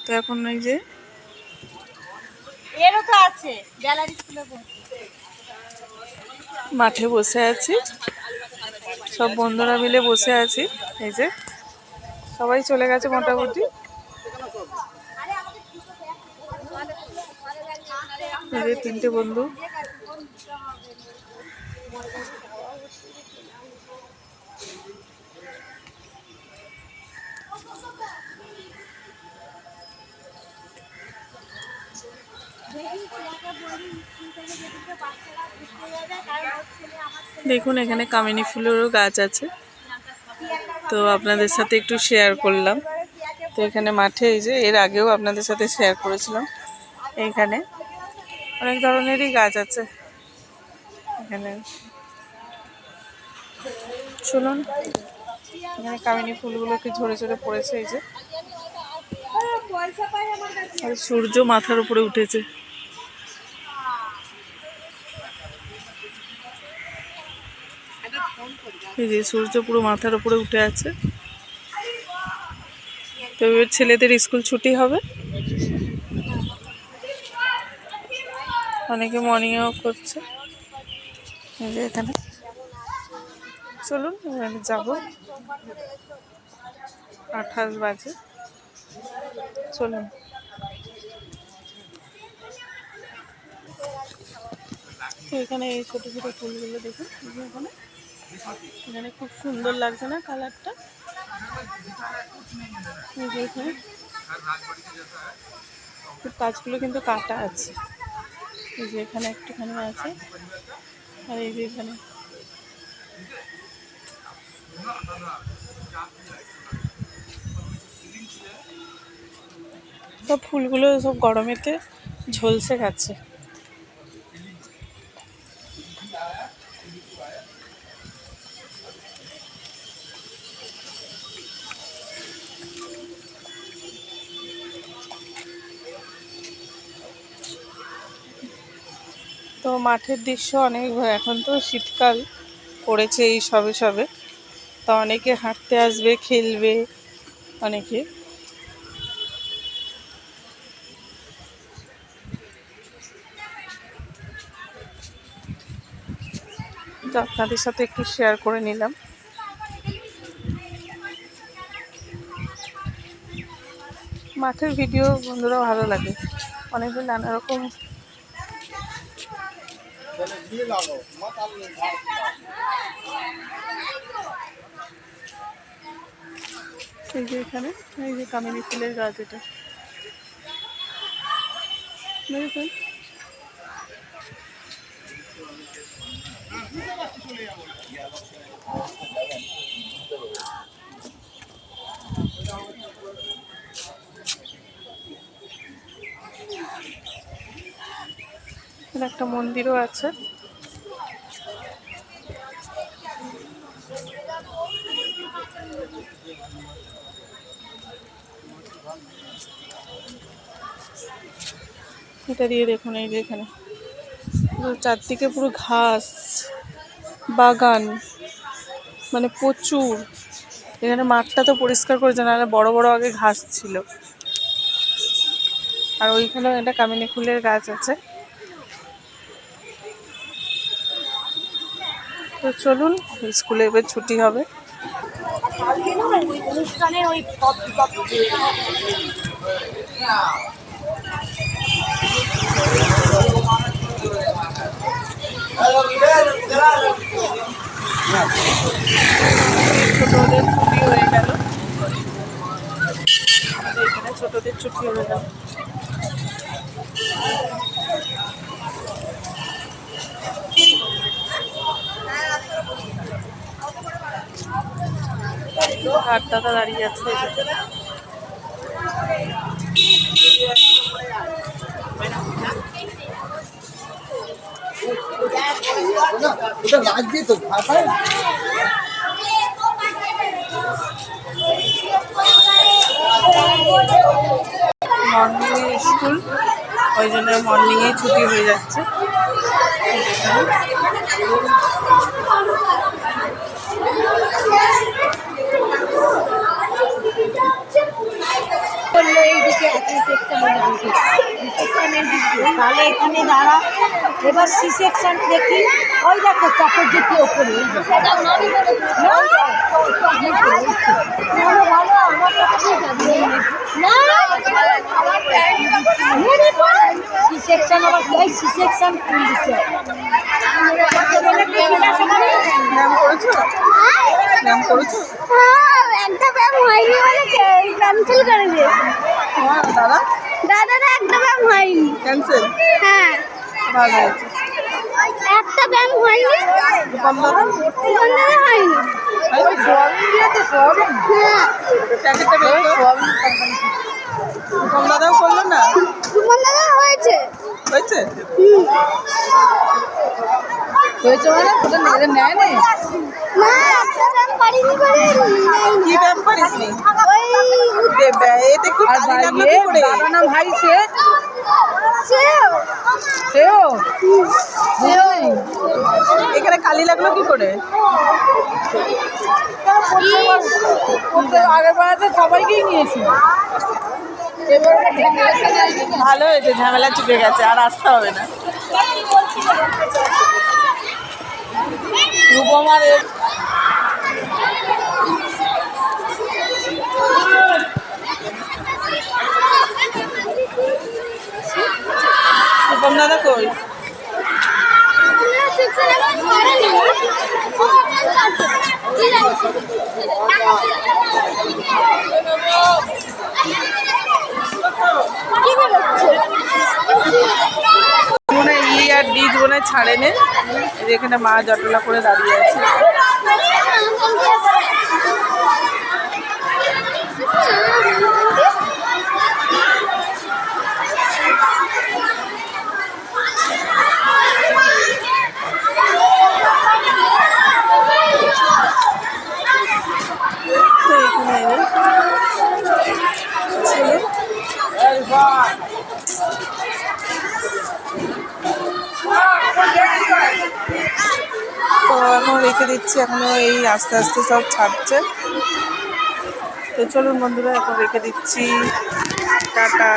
তো এখন এই যে মাঠে বসে আছি, সব বন্ধুরা মিলে বসে আছি। এই যে সবাই চলে গেছে মোটামুটি। এই যে 3টে বন্ধু। দেখুন এখানে কামিনী ফুলেরও গাছ আছে, তো আপনাদের সাথে একটু শেয়ার করলাম। তো এখানে মাঠে এই যে এর আগেও আপনাদের সাথে শেয়ার করেছিলাম, এইখানে অনেক ধরনেরই গাছ আছে। এখানে শুনুন, এখানে কামিনী ফুলগুলোকে ঝরে ঝরে পড়েছে। এই যে সূর্য মাথার উপরে উঠেছে। এই যে সূর্য পুরো মাথার উপরে উঠে আছে। তো এবার ছেলেদের স্কুল ছুটি হবে, অনেকে মর্নিং ওয়াক করছে। এই যে এখানে চলুন এখানে যাবো, 28 বাজে, চলুন। তো এখানে এই ছোটো ছোটো ফুলগুলো দেখুন, এখানে এখানে খুব সুন্দর লাগছে না কালারটা? এখানে গাছগুলো কিন্তু কাটা আছে। এই যে এখানে একটুখানি আছে, আর এই যে এখানে সব ফুলগুলো সব গরমেতে ঝলসে গেছে। তো মাঠের দৃশ্য অনেক, এখন তো শীতকাল পড়েছে এই সবে সবে, তো অনেকে হাঁটতে আসবে, খেলবে অনেকে। তো আপনাদের সাথে একটু শেয়ার করে নিলাম। মাঠের ভিডিও বন্ধুরা ভালো লাগে, অনেকদিন নানা রকম। এই যে এখানে এই যে কামিনী ফুলের গাছ, এটা দেখুন। এখানে একটা মন্দিরও আছে। এটা দিয়ে দেখুন, এই যে এখানে পুরো চারদিকে পুরো ঘাস বাগান, মানে প্রচুর। এখানে মাঠটা তো পরিষ্কার করেছে, নাহলে বড় বড় আগে ঘাস ছিল। আর ওইখানেও একটা কামিনী ফুলের গাছ আছে। তো চলুন, স্কুলে এবার ছুটি হবে। অনুষ্ঠানের ওই ছোটদের ছুটি হয়ে গেল, এখানে ছোটদের ছুটি হয়ে গেল। আর দাদা দাঁড়িয়ে আছে। লাগবে তো মর্নিং স্কুল, ওই জন্য মর্নিংয়ে ছুটি হয়ে যাচ্ছে। এইদিকে আছে তাহলে এখানে দাঁড়া। এবার সি সেকশন দেখি। ওই দেখো কাপড় জুটি ওপরে সি সেকশন আবার সি সেকশন খুল দিচ্ছে। ব্যায়াম করেছো? ব্যায়াম করেছো? একটা ব্যায়াম হয়নি বলে ক্যান্সেল করে দিয়েছে। দাদা দাদারা একটা ব্যায়াম হয়নি। ক্যান্সেল? হ্যাঁ, ভালো হয়েছে। একটা ব্যায়াম হয়নি। কম দাদা দাদারা হয়নি। হ্যাঁ, প্যাকেটটা বের করো। কম দাদাও করলো না? সুমন দাদা হয়েছে। হয়েছে? হয়েছে মানে ওটা নেয় নেই। না, একটা ব্যায়াম পারিনি বলে কি ব্যায়াম করিস নি? এতে একটু আর কালি লাগলো ভাই কি করে? দাদা না ভাই সে সেও সেও এখানে কালি লাগলো কি করে? আগের বেড়াতে সবাইকেই নিয়েছি। ভালো হয়েছে, ঝামেলা চুকে গেছে, আর আসতে হবে না। রূপমার রূপম দাদা কই? মনে হয় ই আর ডিজ মনে হয় ছাড়ে নে। এখানে মা জটলা করে দাঁড়িয়ে আছে। তো এখানে তো এখন রেখে দিচ্ছি, এখনো এই আস্তে আস্তে সব ছাড়ছে। তো চলুন বন্ধুরা, এখন রেখে দিচ্ছি। টাটা।